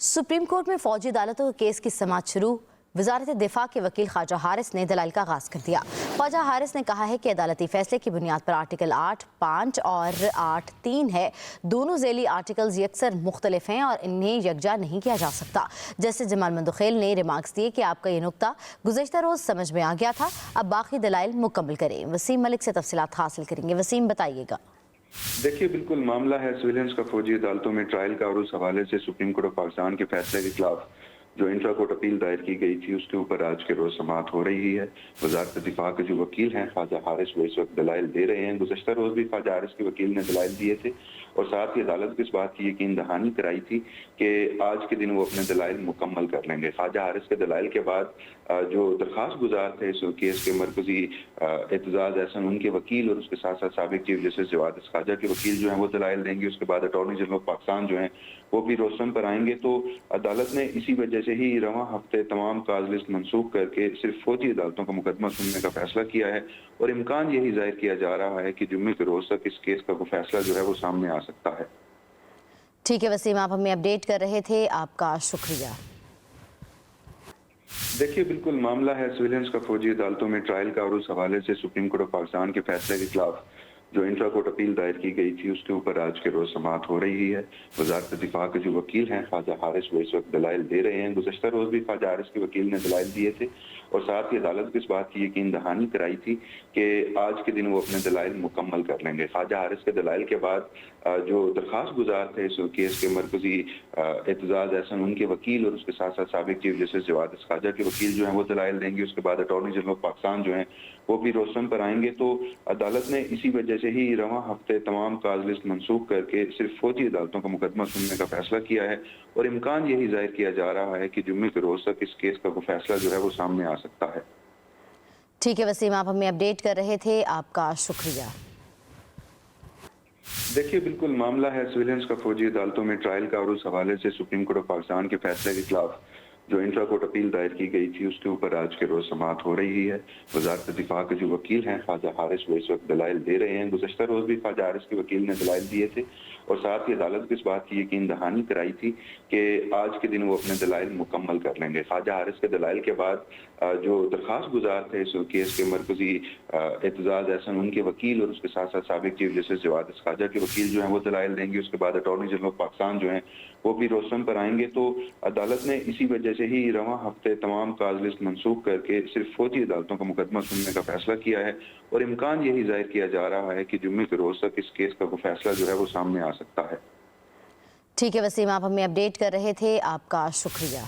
Supreme court में फौजी अदालतों के केस की समाअत शुरू। वजारत दिफा के वकील ख्वाजा हारिस ने दलाइल का आगाज कर दिया। ख्वाजा हारिस ने कहा है कि अदालती फैसले की बुनियाद पर आर्टिकल 8(5) और 8(3) है। दोनों झेली आर्टिकल्स यकसर मुख्तलिफ हैं और इन्हें यकजा नहीं किया जा सकता। जस्टिस जमाल मंदोखेल ने रिमार्क्स दिए कि आपका ये नुक्ता गुज़श्ता रोज समझ में आ गया था, अब बाकी दलाइल मुकम्मल करें। वसीम मलिक से तफसीलात हासिल करेंगे। वसीम, बताइएगा। देखिए, बिल्कुल मामला है सिविलियंस का फौजी अदालतों में ट्रायल का, और उस हवाले से सुप्रीम कोर्ट ऑफ पाकिस्तान के फैसले के खिलाफ जो इंट्रा कोर्ट अपील दायर की गई थी उसके ऊपर आज के रोज समाअत हो रही है। वजारत दिफा के जो वकील हैं ख्वाजा हारिस, वो इस वक्त दलाइल दे रहे हैं। गुज़श्ता रोज भी ख्वाजा हारिस के वकील ने दलाइल दिए थे और साथ ही अदालत को इस बात की यकीन दहानी कराई थी कि आज के दिन वो अपने दलाइल मुकम्मल कर लेंगे। ख्वाजा हारिस के दलाइल के बाद जो दरख्वास्त गुजार थे इस केस के मरकजी एतजाज एहसन, उनके वकील और उसके साथ साथ साबिक चीफ जस्टिस जवाद खाजा के वकील जो हैं वो दलाइल देंगे। उसके बाद अटॉर्नी जनरल ऑफ पाकिस्तान जो हैं वो भी रोस्टम पर आएंगे। तो अदालत ने इसी वजह से ही रवां हफ्ते तमाम काज लिस्ट मनसूख करके सिर्फ फौजी अदालतों का मुकदमा सुनने का फैसला किया है और इम्कान यही जाहिर किया जा रहा है कि जुम्मे के रोज तक इस केस का फैसला जो है वो सामने आ सकता है। ठीक है वसीम, आप हमें अपडेट कर रहे थे, आपका शुक्रिया। देखिए, बिल्कुल मामला है सिविलियंस का फौजी अदालतों में ट्रायल का, और उस हवाले से सुप्रीम कोर्ट ऑफ पाकिस्तान के फैसले के खिलाफ जो इंट्रा कोर्ट अपील दायर की गई थी उसके ऊपर आज के रोज समाअत हो रही है। वजारत दिफा के जो वकील हैं ख्वाजा हारिस, वो इस वक्त दलाइल दे रहे हैं। गुज़श्ता रोज भी ख्वाजा हारिस के वकील ने दलाइल दिए थे और साथ ही अदालत को इस बात की यकीन दहानी कराई थी कि आज के दिन वो अपने दलाइल मुकम्मल कर लेंगे। ख्वाजा हारिस के दलाइल के बाद जो दरख्वास्त गुजार थे इस केस के मरकजी एतजाज एहसन, उनके वकील और उसके साथ साथ साबिक चीफ जस्टिस जवाद खाजा के वकील जो हैं वो दलाइल देंगे। उसके बाद अटॉर्नी जनरल ऑफ पाकिस्तान जो हैं वो भी रोस्टम पर आएंगे। तो अदालत ने इसी वजह से ही रवां हफ्ते तमाम काज लिस्ट मनसूख करके सिर्फ फौजी अदालतों का मुकदमा सुनने का फैसला किया है और इम्कान यही जाहिर किया जा रहा है कि जुम्मे के रोज तक इस केस का फैसला जो है वो सामने आ सकता है। ठीक है वसीम, आप हमें अपडेट कर रहे थे, आपका शुक्रिया। देखिए, बिल्कुल मामला है सिविलियंस का फौजी अदालतों में ट्रायल का, और उस हवाले से सुप्रीम कोर्ट ऑफ पाकिस्तान के फैसले के खिलाफ जो इंट्रा कोर्ट अपील दायर की गई थी उसके ऊपर आज के रोज समाअत हो रही है। वजारत दिफा के जो वकील हैं ख्वाजा हारिस, वो इस वक्त दलाइल दे रहे हैं। गुज़श्ता रोज भी ख्वाजा हारिस के वकील ने दलाइल दिए थे और साथ ही अदालत को इस बात की यकीन दहानी कराई थी कि आज के दिन वो अपने दलाइल मुकम्मल कर लेंगे। ख्वाजा हारिस के दलाइल के बाद जो दरख्वास्त गुजार थे इस केस के मरकजी एतजाज एहसन, उनके वकील और उसके साथ साथ साबिक चीफ जस्टिस जवाद खाजा के वकील जो हैं वो दलाइल देंगे। उसके बाद अटॉर्नी जनरल ऑफ पाकिस्तान जो हैं वो भी रोस्टम पर आएंगे। तो अदालत ने इसी वजह से ही रवां हफ्ते तमाम काज लिस्ट मनसूख करके सिर्फ फौजी अदालतों का मुकदमा सुनने का फैसला किया है और इम्कान यही जाहिर किया जा रहा है कि जुम्मे के रोज तक इस केस का फैसला जो है वो सामने आ सकता है। ठीक है वसीम, आप हमें अपडेट कर रहे थे, आपका शुक्रिया।